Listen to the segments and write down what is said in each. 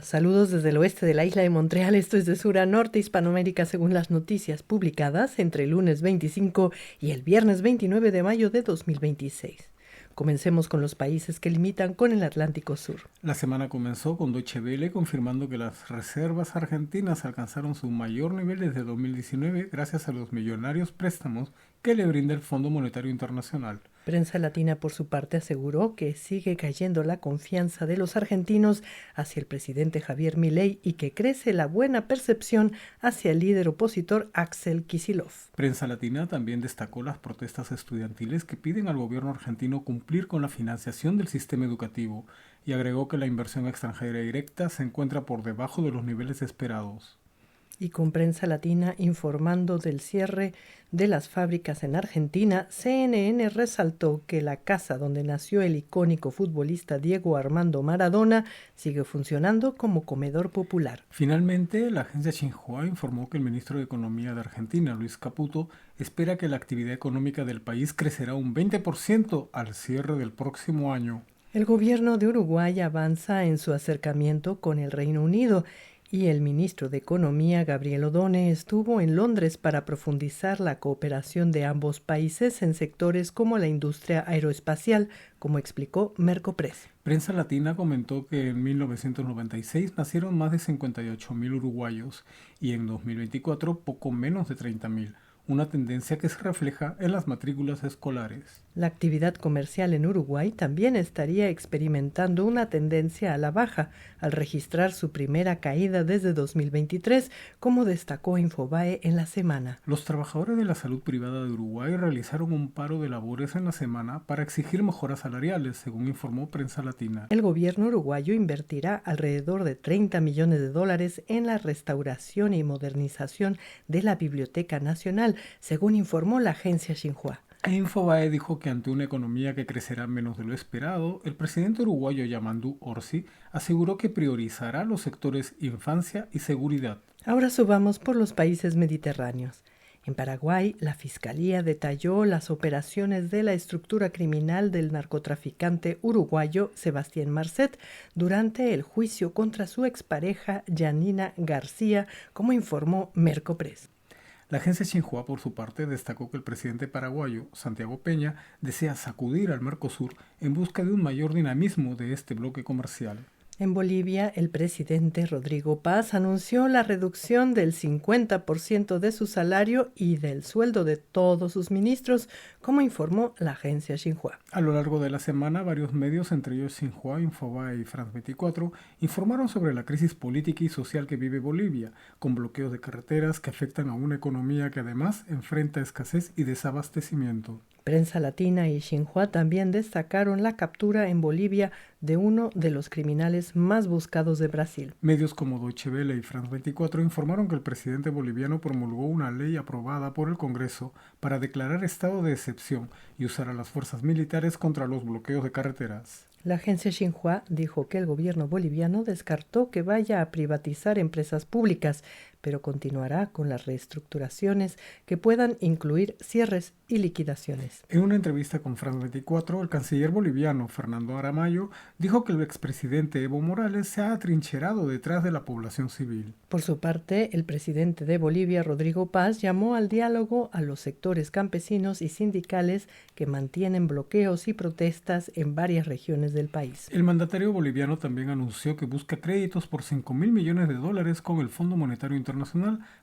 Saludos desde el oeste de la isla de Montreal, esto es de sur a norte, Hispanoamérica, según las noticias publicadas entre el lunes 25 y el viernes 29 de mayo de 2026. Comencemos con los países que limitan con el Atlántico Sur. La semana comenzó con Deutsche Welle confirmando que las reservas argentinas alcanzaron su mayor nivel desde 2019 gracias a los millonarios préstamos que le brinda el Fondo Monetario Internacional. Prensa Latina, por su parte, aseguró que sigue cayendo la confianza de los argentinos hacia el presidente Javier Milei y que crece la buena percepción hacia el líder opositor Axel Kicillof. Prensa Latina también destacó las protestas estudiantiles que piden al gobierno argentino cumplir con la financiación del sistema educativo y agregó que la inversión extranjera directa se encuentra por debajo de los niveles esperados. Y con Prensa Latina informando del cierre de las fábricas en Argentina, CNN resaltó que la casa donde nació el icónico futbolista Diego Armando Maradona sigue funcionando como comedor popular. Finalmente, la agencia Xinhua informó que el ministro de Economía de Argentina, Luis Caputo, espera que la actividad económica del país crecerá un 20% al cierre del próximo año. El gobierno de Uruguay avanza en su acercamiento con el Reino Unido y el ministro de Economía, Gabriel Odone, estuvo en Londres para profundizar la cooperación de ambos países en sectores como la industria aeroespacial, como explicó Mercopress. Prensa Latina comentó que en 1996 nacieron más de 58.000 uruguayos y en 2024 poco menos de 30.000. Una tendencia que se refleja en las matrículas escolares. La actividad comercial en Uruguay también estaría experimentando una tendencia a la baja al registrar su primera caída desde 2023, como destacó Infobae en la semana. Los trabajadores de la salud privada de Uruguay realizaron un paro de labores en la semana para exigir mejoras salariales, según informó Prensa Latina. El gobierno uruguayo invertirá alrededor de $30 millones en la restauración y modernización de la Biblioteca Nacional, según informó la agencia Xinhua. Infobae dijo que ante una economía que crecerá menos de lo esperado, el presidente uruguayo Yamandu Orsi aseguró que priorizará los sectores infancia y seguridad. Ahora subamos por los países mediterráneos. En Paraguay, la Fiscalía detalló las operaciones de la estructura criminal del narcotraficante uruguayo Sebastián Marcet durante el juicio contra su expareja Yanina García, como informó Mercopress. La agencia Xinhua, por su parte, destacó que el presidente paraguayo, Santiago Peña, desea sacudir al Mercosur en busca de un mayor dinamismo de este bloque comercial. En Bolivia, el presidente Rodrigo Paz anunció la reducción del 50% de su salario y del sueldo de todos sus ministros, como informó la agencia Xinhua. A lo largo de la semana, varios medios, entre ellos Xinhua, Infobae y France 24, informaron sobre la crisis política y social que vive Bolivia, con bloqueos de carreteras que afectan a una economía que además enfrenta escasez y desabastecimiento. Prensa Latina y Xinhua también destacaron la captura en Bolivia de uno de los criminales más buscados de Brasil. Medios como Deutsche Welle y France 24 informaron que el presidente boliviano promulgó una ley aprobada por el Congreso para declarar estado de excepción y usar a las fuerzas militares contra los bloqueos de carreteras. La agencia Xinhua dijo que el gobierno boliviano descartó que vaya a privatizar empresas públicas, pero continuará con las reestructuraciones que puedan incluir cierres y liquidaciones. En una entrevista con France 24, el canciller boliviano Fernando Aramayo dijo que el expresidente Evo Morales se ha atrincherado detrás de la población civil. Por su parte, el presidente de Bolivia, Rodrigo Paz, llamó al diálogo a los sectores campesinos y sindicales que mantienen bloqueos y protestas en varias regiones del país. El mandatario boliviano también anunció que busca créditos por $5.000 millones con el Fondo Monetario Internacional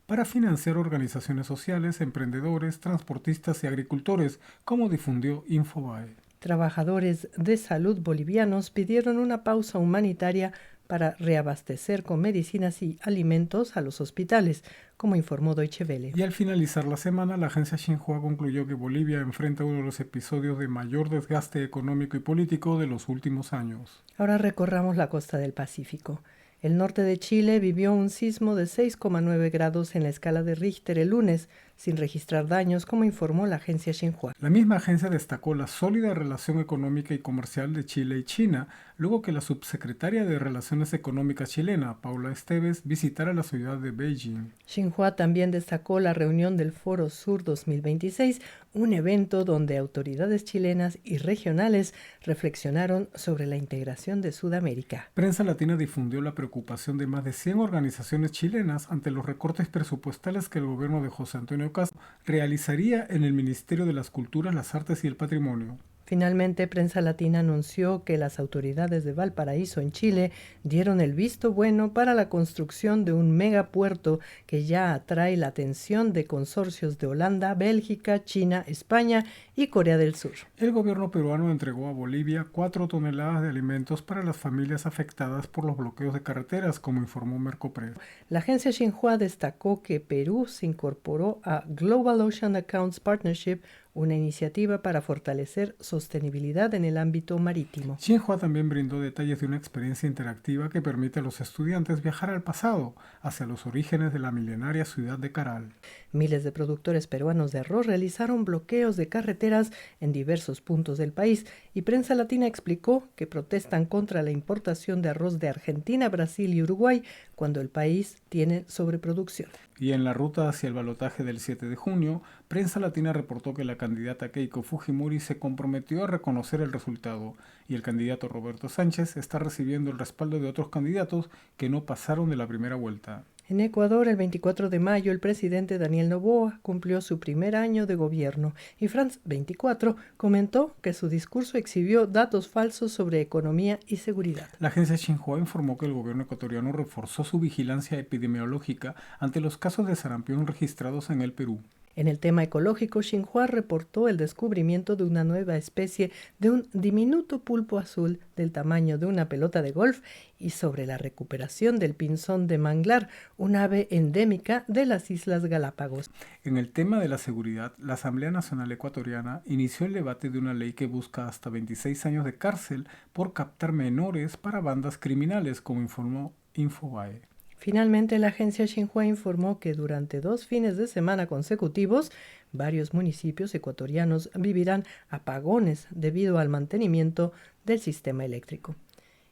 para financiar organizaciones sociales, emprendedores, transportistas y agricultores, como difundió Infobae. Trabajadores de salud bolivianos pidieron una pausa humanitaria para reabastecer con medicinas y alimentos a los hospitales, como informó Deutsche Welle. Y al finalizar la semana, la agencia Xinhua concluyó que Bolivia enfrenta uno de los episodios de mayor desgaste económico y político de los últimos años. Ahora recorramos la costa del Pacífico. El norte de Chile vivió un sismo de 6,9 grados en la escala de Richter el lunes, sin registrar daños, como informó la agencia Xinhua. La misma agencia destacó la sólida relación económica y comercial de Chile y China, luego que la subsecretaria de Relaciones Económicas chilena, Paula Esteves, visitara la ciudad de Beijing. Xinhua también destacó la reunión del Foro Sur 2026, un evento donde autoridades chilenas y regionales reflexionaron sobre la integración de Sudamérica. Prensa Latina difundió la preocupación de más de 100 organizaciones chilenas ante los recortes presupuestales que el gobierno de José Antonio Castro realizaría en el Ministerio de las Culturas, las Artes y el Patrimonio. Finalmente, Prensa Latina anunció que las autoridades de Valparaíso, en Chile, dieron el visto bueno para la construcción de un megapuerto que ya atrae la atención de consorcios de Holanda, Bélgica, China, España y Corea del Sur. El gobierno peruano entregó a Bolivia 4 toneladas de alimentos para las familias afectadas por los bloqueos de carreteras, como informó Mercopress. La agencia Xinhua destacó que Perú se incorporó a Global Ocean Accounts Partnership, una iniciativa para fortalecer sostenibilidad en el ámbito marítimo. Xinhua también brindó detalles de una experiencia interactiva que permite a los estudiantes viajar al pasado, hacia los orígenes de la milenaria ciudad de Caral. Miles de productores peruanos de arroz realizaron bloqueos de carreteras en diversos puntos del país y Prensa Latina explicó que protestan contra la importación de arroz de Argentina, Brasil y Uruguay cuando el país tiene sobreproducción. Y en la ruta hacia el balotaje del 7 de junio, Prensa Latina reportó que la candidata Keiko Fujimori se comprometió a reconocer el resultado y el candidato Roberto Sánchez está recibiendo el respaldo de otros candidatos que no pasaron de la primera vuelta. En Ecuador, el 24 de mayo, el presidente Daniel Noboa cumplió su primer año de gobierno y France 24 comentó que su discurso exhibió datos falsos sobre economía y seguridad. La agencia Xinhua informó que el gobierno ecuatoriano reforzó su vigilancia epidemiológica ante los casos de sarampión registrados en el Perú. En el tema ecológico, Xinhua reportó el descubrimiento de una nueva especie de un diminuto pulpo azul del tamaño de una pelota de golf y sobre la recuperación del pinzón de manglar, un ave endémica de las Islas Galápagos. En el tema de la seguridad, la Asamblea Nacional Ecuatoriana inició el debate de una ley que busca hasta 26 años de cárcel por captar menores para bandas criminales, como informó Infobae. Finalmente, la agencia Xinhua informó que durante 2 fines de semana consecutivos, varios municipios ecuatorianos vivirán apagones debido al mantenimiento del sistema eléctrico.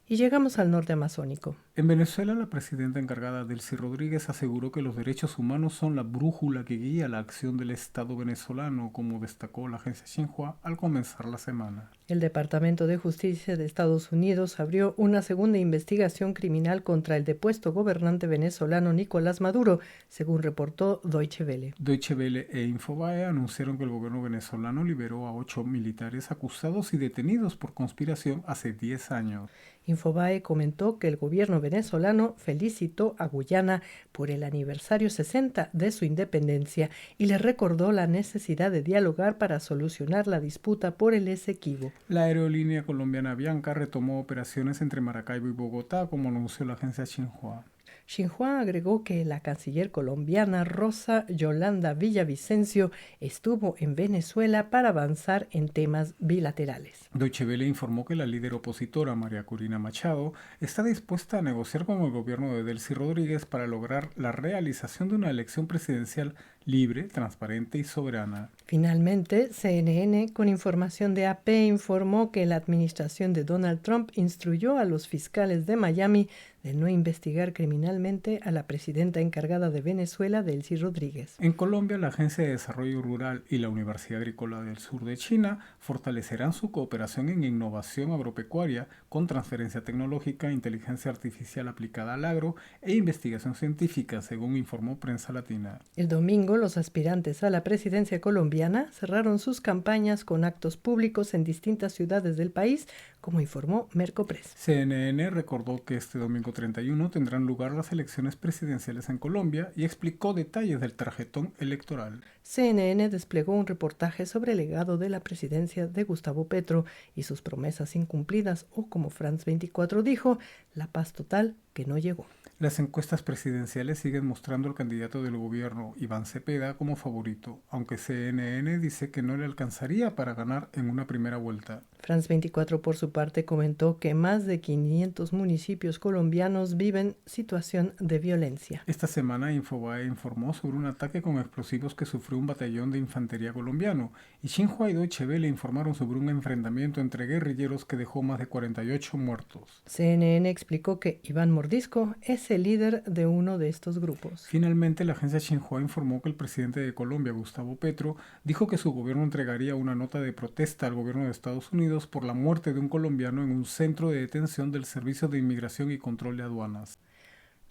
Y llegamos al norte amazónico. En Venezuela, la presidenta encargada Delcy Rodríguez aseguró que los derechos humanos son la brújula que guía la acción del Estado venezolano, como destacó la agencia Xinhua al comenzar la semana. El Departamento de Justicia de Estados Unidos abrió una segunda investigación criminal contra el depuesto gobernante venezolano Nicolás Maduro, según reportó Deutsche Welle. Deutsche Welle e Infobae anunciaron que el gobierno venezolano liberó a 8 militares acusados y detenidos por conspiración hace 10 años. Infobae comentó que el gobierno venezolano felicitó a Guyana por el aniversario 60 de su independencia y le recordó la necesidad de dialogar para solucionar la disputa por el Esequibo. La aerolínea colombiana Avianca retomó operaciones entre Maracaibo y Bogotá, como anunció la agencia Xinhua. Xinhua agregó que la canciller colombiana Rosa Yolanda Villavicencio estuvo en Venezuela para avanzar en temas bilaterales. Deutsche Welle informó que la líder opositora María Corina Machado está dispuesta a negociar con el gobierno de Delcy Rodríguez para lograr la realización de una elección presidencial libre, transparente y soberana. Finalmente, CNN, con información de AP, informó que la administración de Donald Trump instruyó a los fiscales de Miami de no investigar criminalmente a la presidenta encargada de Venezuela, Delcy Rodríguez. En Colombia, la Agencia de Desarrollo Rural y la Universidad Agrícola del Sur de China fortalecerán su cooperación en innovación agropecuaria con transferencia tecnológica, inteligencia artificial aplicada al agro e investigación científica, según informó Prensa Latina. El domingo, los aspirantes a la presidencia colombiana cerraron sus campañas con actos públicos en distintas ciudades del país, como informó Mercopress. CNN recordó que este domingo 31 tendrán lugar las elecciones presidenciales en Colombia y explicó detalles del tarjetón electoral. CNN desplegó un reportaje sobre el legado de la presidencia de Gustavo Petro y sus promesas incumplidas, o como France 24 dijo, la paz total que no llegó. Las encuestas presidenciales siguen mostrando al candidato del gobierno, Iván Cepeda, como favorito, aunque CNN dice que no le alcanzaría para ganar en una primera vuelta. France 24, por su parte, comentó que más de 500 municipios colombianos viven situación de violencia. Esta semana Infobae informó sobre un ataque con explosivos que sufrió un batallón de infantería colombiano, y Xinhua y Deutsche Welle informaron sobre un enfrentamiento entre guerrilleros que dejó más de 48 muertos. CNN explicó que Iván Mordisco es el líder de uno de estos grupos. Finalmente, la agencia Xinhua informó que el presidente de Colombia, Gustavo Petro, dijo que su gobierno entregaría una nota de protesta al gobierno de Estados Unidos por la muerte de un colombiano en un centro de detención del Servicio de Inmigración y Control de Aduanas.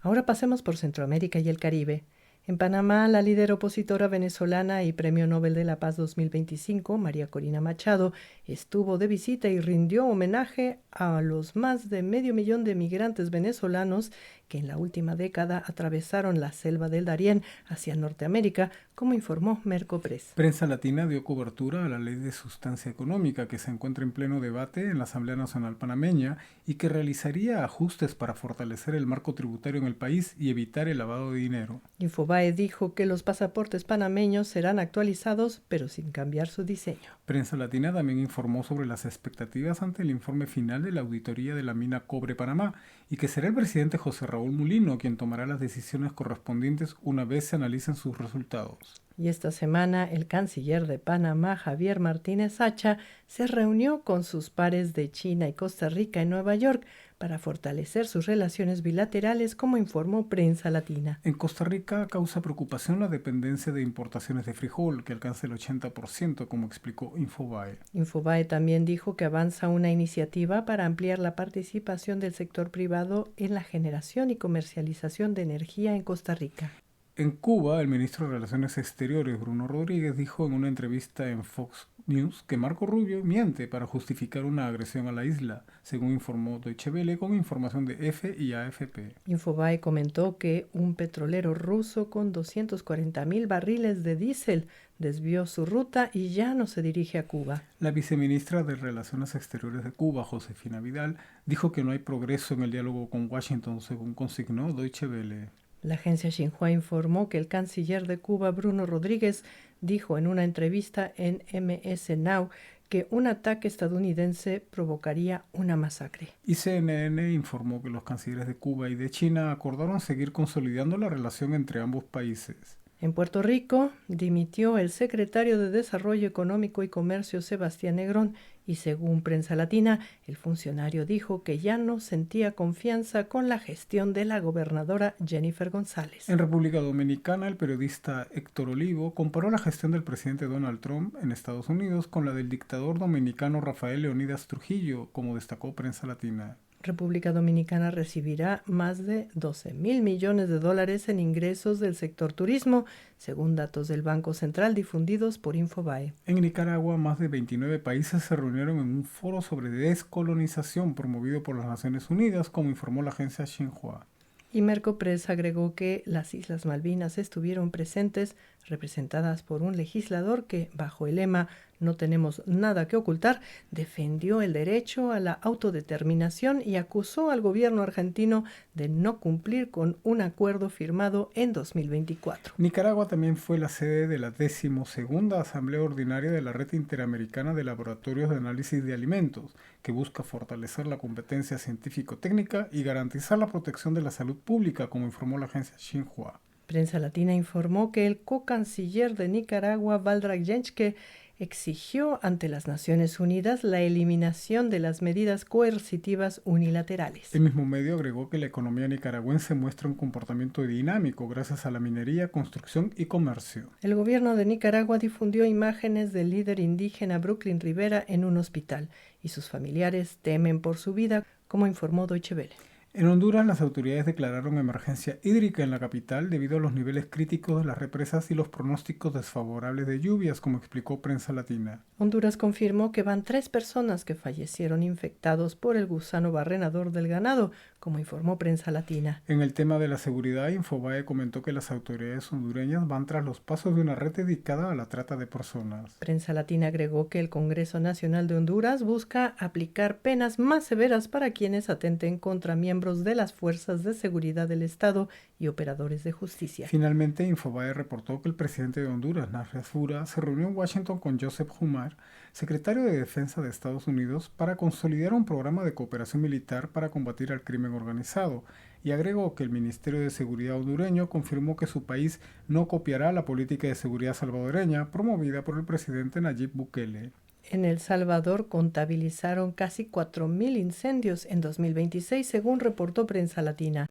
Ahora pasemos por Centroamérica y el Caribe. En Panamá, la líder opositora venezolana y Premio Nobel de la Paz 2025, María Corina Machado, estuvo de visita y rindió homenaje a los más de 500.000 de migrantes venezolanos que en la última década atravesaron la selva del Darién hacia Norteamérica, como informó Merco Press. Prensa Latina dio cobertura a la ley de sustancia económica que se encuentra en pleno debate en la Asamblea Nacional Panameña y que realizaría ajustes para fortalecer el marco tributario en el país y evitar el lavado de dinero. Infobae dijo que los pasaportes panameños serán actualizados, pero sin cambiar su diseño. Prensa Latina también informó sobre las expectativas ante el informe final de la auditoría de la mina Cobre Panamá y que será el presidente José Raúl Mulino quien tomará las decisiones correspondientes una vez se analicen sus resultados. Y esta semana el canciller de Panamá, Javier Martínez Hacha, se reunió con sus pares de China y Costa Rica en Nueva York para fortalecer sus relaciones bilaterales, como informó Prensa Latina. En Costa Rica causa preocupación la dependencia de importaciones de frijol, que alcanza el 80%, como explicó Infobae. Infobae también dijo que avanza una iniciativa para ampliar la participación del sector privado en la generación y comercialización de energía en Costa Rica. En Cuba, el ministro de Relaciones Exteriores, Bruno Rodríguez, dijo en una entrevista en Fox News que Marco Rubio miente para justificar una agresión a la isla, según informó Deutsche Welle con información de EFE y AFP. Infobae comentó que un petrolero ruso con 240.000 barriles de diésel desvió su ruta y ya no se dirige a Cuba. La viceministra de Relaciones Exteriores de Cuba, Josefina Vidal, dijo que no hay progreso en el diálogo con Washington, según consignó Deutsche Welle. La agencia Xinhua informó que el canciller de Cuba, Bruno Rodríguez, dijo en una entrevista en MS Now que un ataque estadounidense provocaría una masacre. Y CNN informó que los cancilleres de Cuba y de China acordaron seguir consolidando la relación entre ambos países. En Puerto Rico, dimitió el secretario de Desarrollo Económico y Comercio, Sebastián Negrón, y según Prensa Latina, el funcionario dijo que ya no sentía confianza con la gestión de la gobernadora Jennifer González. En República Dominicana, el periodista Héctor Olivo comparó la gestión del presidente Donald Trump en Estados Unidos con la del dictador dominicano Rafael Leónidas Trujillo, como destacó Prensa Latina. República Dominicana recibirá más de 12.000 millones de dólares en ingresos del sector turismo, según datos del Banco Central difundidos por Infobae. En Nicaragua, más de 29 países se reunieron en un foro sobre descolonización promovido por las Naciones Unidas, como informó la agencia Xinhua. Y Merco Press agregó que las Islas Malvinas estuvieron presentes, representadas por un legislador que, bajo el lema "No tenemos nada que ocultar", defendió el derecho a la autodeterminación y acusó al gobierno argentino de no cumplir con un acuerdo firmado en 2024. Nicaragua también fue la sede de la 12ª Asamblea Ordinaria de la Red Interamericana de Laboratorios de Análisis de Alimentos, que busca fortalecer la competencia científico-técnica y garantizar la protección de la salud pública, como informó la agencia Xinhua. Prensa Latina informó que el co-canciller de Nicaragua, Valdrag Jenchke, exigió ante las Naciones Unidas la eliminación de las medidas coercitivas unilaterales. El mismo medio agregó que la economía nicaragüense muestra un comportamiento dinámico gracias a la minería, construcción y comercio. El gobierno de Nicaragua difundió imágenes del líder indígena Brooklyn Rivera en un hospital y sus familiares temen por su vida, como informó Deutsche Welle. En Honduras, las autoridades declararon emergencia hídrica en la capital debido a los niveles críticos de las represas y los pronósticos desfavorables de lluvias, como explicó Prensa Latina. Honduras confirmó que van 3 personas que fallecieron infectados por el gusano barrenador del ganado, como informó Prensa Latina. En el tema de la seguridad, Infobae comentó que las autoridades hondureñas van tras los pasos de una red dedicada a la trata de personas. Prensa Latina agregó que el Congreso Nacional de Honduras busca aplicar penas más severas para quienes atenten contra miembros miembros de las fuerzas de seguridad del Estado y operadores de justicia. Finalmente, Infobae reportó que el presidente de Honduras, Narja Fura, se reunió en Washington con Joseph Humar, secretario de Defensa de Estados Unidos, para consolidar un programa de cooperación militar para combatir al crimen organizado, y agregó que el Ministerio de Seguridad hondureño confirmó que su país no copiará la política de seguridad salvadoreña promovida por el presidente Nayib Bukele. En El Salvador contabilizaron casi 4.000 incendios en 2026, según reportó Prensa Latina.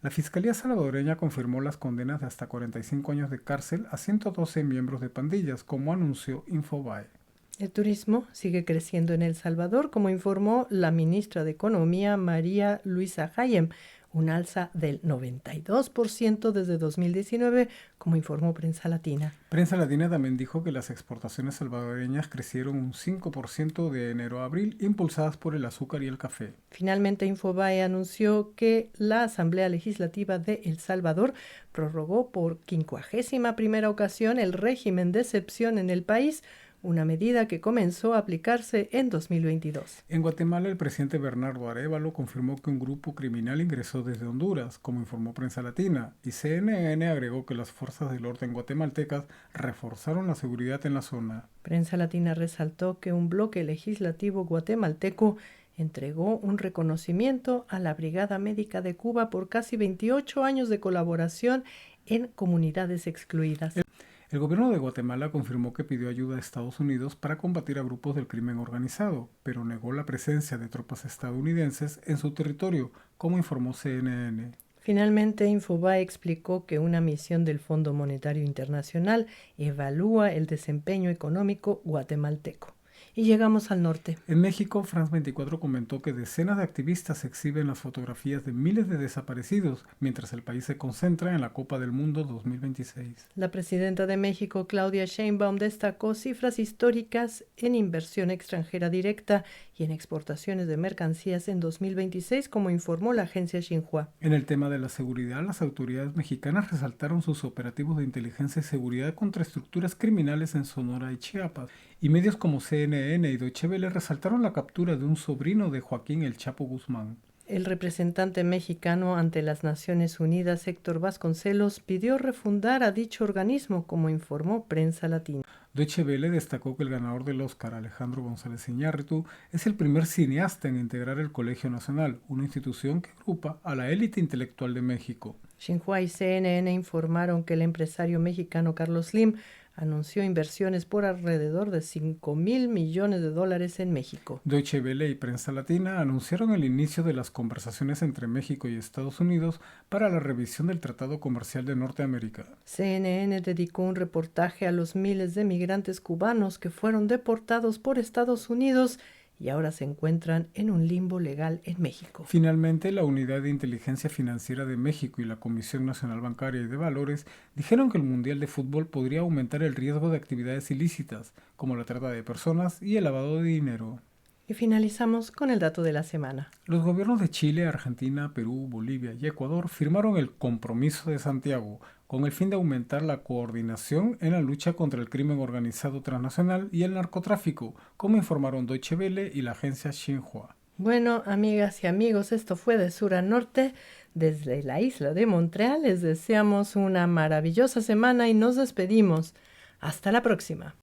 La Fiscalía salvadoreña confirmó las condenas de hasta 45 años de cárcel a 112 miembros de pandillas, como anunció Infobae. El turismo sigue creciendo en El Salvador, como informó la ministra de Economía, María Luisa Hayem, un alza del 92% desde 2019, como informó Prensa Latina. Prensa Latina también dijo que las exportaciones salvadoreñas crecieron un 5% de enero a abril, impulsadas por el azúcar y el café. Finalmente, Infobae anunció que la Asamblea Legislativa de El Salvador prorrogó por 51ª ocasión el régimen de excepción en el país, una medida que comenzó a aplicarse en 2022. En Guatemala, el presidente Bernardo Arévalo confirmó que un grupo criminal ingresó desde Honduras, como informó Prensa Latina, y CNN agregó que las fuerzas del orden guatemaltecas reforzaron la seguridad en la zona. Prensa Latina resaltó que un bloque legislativo guatemalteco entregó un reconocimiento a la Brigada Médica de Cuba por casi 28 años de colaboración en comunidades excluidas. El gobierno de Guatemala confirmó que pidió ayuda a Estados Unidos para combatir a grupos del crimen organizado, pero negó la presencia de tropas estadounidenses en su territorio, como informó CNN. Finalmente, Infobae explicó que una misión del Fondo Monetario Internacional evalúa el desempeño económico guatemalteco. Y llegamos al norte. En México, France 24 comentó que decenas de activistas exhiben las fotografías de miles de desaparecidos mientras el país se concentra en la Copa del Mundo 2026. La presidenta de México, Claudia Sheinbaum, destacó cifras históricas en inversión extranjera directa y en exportaciones de mercancías en 2026, como informó la agencia Xinhua. En el tema de la seguridad, las autoridades mexicanas resaltaron sus operativos de inteligencia y seguridad contra estructuras criminales en Sonora y Chiapas, y medios como CNN y Deutsche Welle resaltaron la captura de un sobrino de Joaquín El Chapo Guzmán. El representante mexicano ante las Naciones Unidas, Héctor Vasconcelos, pidió refundar a dicho organismo, como informó Prensa Latina. Deutsche Welle destacó que el ganador del Oscar, Alejandro González Iñárritu, es el primer cineasta en integrar el Colegio Nacional, una institución que agrupa a la élite intelectual de México. Xinhua y CNN informaron que el empresario mexicano Carlos Slim anunció inversiones por alrededor de $5,000 millones en México. Deutsche Welle y Prensa Latina anunciaron el inicio de las conversaciones entre México y Estados Unidos para la revisión del Tratado Comercial de Norteamérica. CNN dedicó un reportaje a los miles de migrantes cubanos que fueron deportados por Estados Unidos y ahora se encuentran en un limbo legal en México. Finalmente, la Unidad de Inteligencia Financiera de México y la Comisión Nacional Bancaria y de Valores dijeron que el Mundial de Fútbol podría aumentar el riesgo de actividades ilícitas, como la trata de personas y el lavado de dinero. Y finalizamos con el dato de la semana. Los gobiernos de Chile, Argentina, Perú, Bolivia y Ecuador firmaron el Compromiso de Santiago, con el fin de aumentar la coordinación en la lucha contra el crimen organizado transnacional y el narcotráfico, como informaron Deutsche Welle y la agencia Xinhua. Bueno, amigas y amigos, esto fue de sur a norte. Desde la isla de Montreal les deseamos una maravillosa semana y nos despedimos. Hasta la próxima.